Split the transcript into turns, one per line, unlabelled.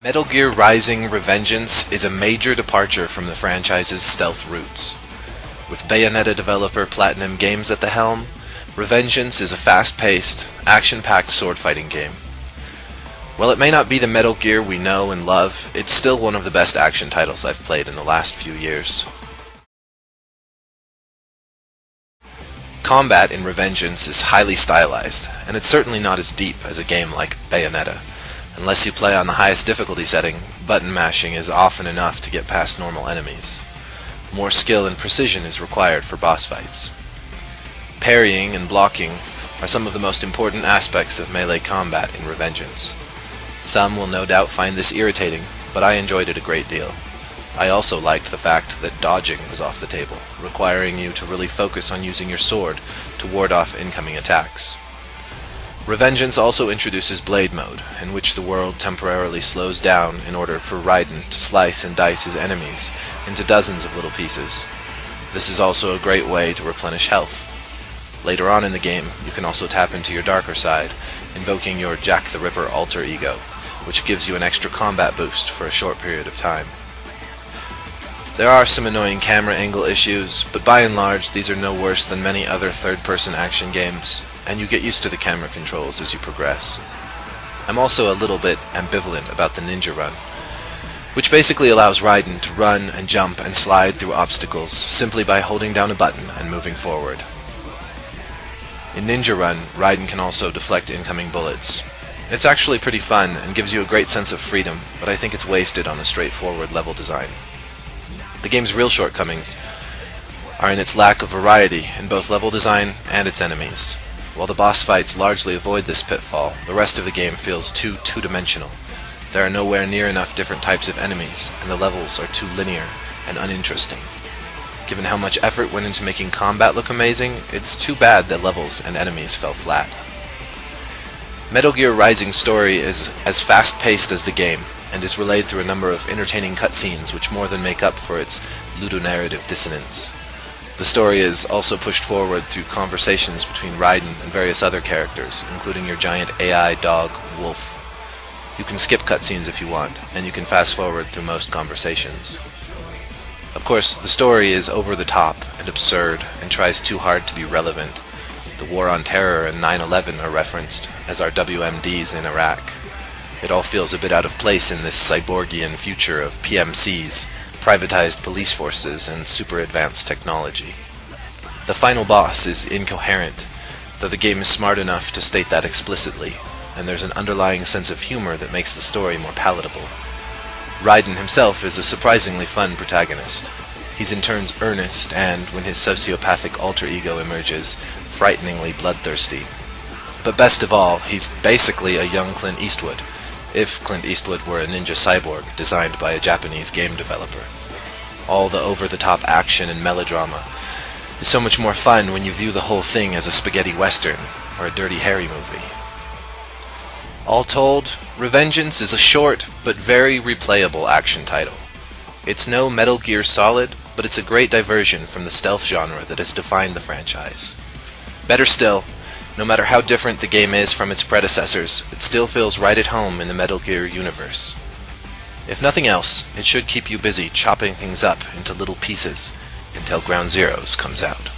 Metal Gear Rising Revengeance is a major departure from the franchise's stealth roots. With Bayonetta developer Platinum Games at the helm, Revengeance is a fast-paced, action-packed sword-fighting game. While it may not be the Metal Gear we know and love, it's still one of the best action titles I've played in the last few years. Combat in Revengeance is highly stylized, and it's certainly not as deep as a game like Bayonetta. Unless you play on the highest difficulty setting, button mashing is often enough to get past normal enemies. More skill and precision is required for boss fights. Parrying and blocking are some of the most important aspects of melee combat in Revengeance. Some will no doubt find this irritating, but I enjoyed it a great deal. I also liked the fact that dodging was off the table, requiring you to really focus on using your sword to ward off incoming attacks. Revengeance also introduces Blade Mode, in which the world temporarily slows down in order for Raiden to slice and dice his enemies into dozens of little pieces. This is also a great way to replenish health. Later on in the game, you can also tap into your darker side, invoking your Jack the Ripper alter ego, which gives you an extra combat boost for a short period of time. There are some annoying camera angle issues, but by and large these are no worse than many other third-person action games, and you get used to the camera controls as you progress. I'm also a little bit ambivalent about the ninja run, which basically allows Raiden to run and jump and slide through obstacles simply by holding down a button and moving forward. In Ninja Run, Raiden can also deflect incoming bullets. It's actually pretty fun and gives you a great sense of freedom, but I think it's wasted on a straightforward level design. The game's real shortcomings are in its lack of variety in both level design and its enemies. While the boss fights largely avoid this pitfall, the rest of the game feels too two-dimensional. There are nowhere near enough different types of enemies, and the levels are too linear and uninteresting. Given how much effort went into making combat look amazing, it's too bad that levels and enemies fell flat. Metal Gear Rising's story is as fast-paced as the game, and is relayed through a number of entertaining cutscenes which more than make up for its ludonarrative dissonance. The story is also pushed forward through conversations between Raiden and various other characters, including your giant AI dog, Wolf. You can skip cutscenes if you want, and you can fast forward through most conversations. Of course, the story is over the top and absurd and tries too hard to be relevant. The War on Terror and 9/11 are referenced, as are WMDs in Iraq. It all feels a bit out of place in this cyborgian future of PMCs, privatized police forces, and super advanced technology. The final boss is Incoherent, though the game is smart enough to state that explicitly, and there's an underlying sense of humor that makes the story more palatable. Raiden himself is a surprisingly fun protagonist. He's in turns earnest and, when his sociopathic alter ego emerges, frighteningly bloodthirsty. But best of all, he's basically a young Clint Eastwood, if Clint Eastwood were a ninja cyborg designed by a Japanese game developer. All the over-the-top action and melodrama is so much more fun when you view the whole thing as a spaghetti western or a Dirty Harry movie. All told, Revengeance is a short but very replayable action title. It's no Metal Gear Solid, but it's a great diversion from the stealth genre that has defined the franchise. Better still, no matter how different the game is from its predecessors, it still feels right at home in the Metal Gear universe. If nothing else, it should keep you busy chopping things up into little pieces until Ground Zeroes comes out.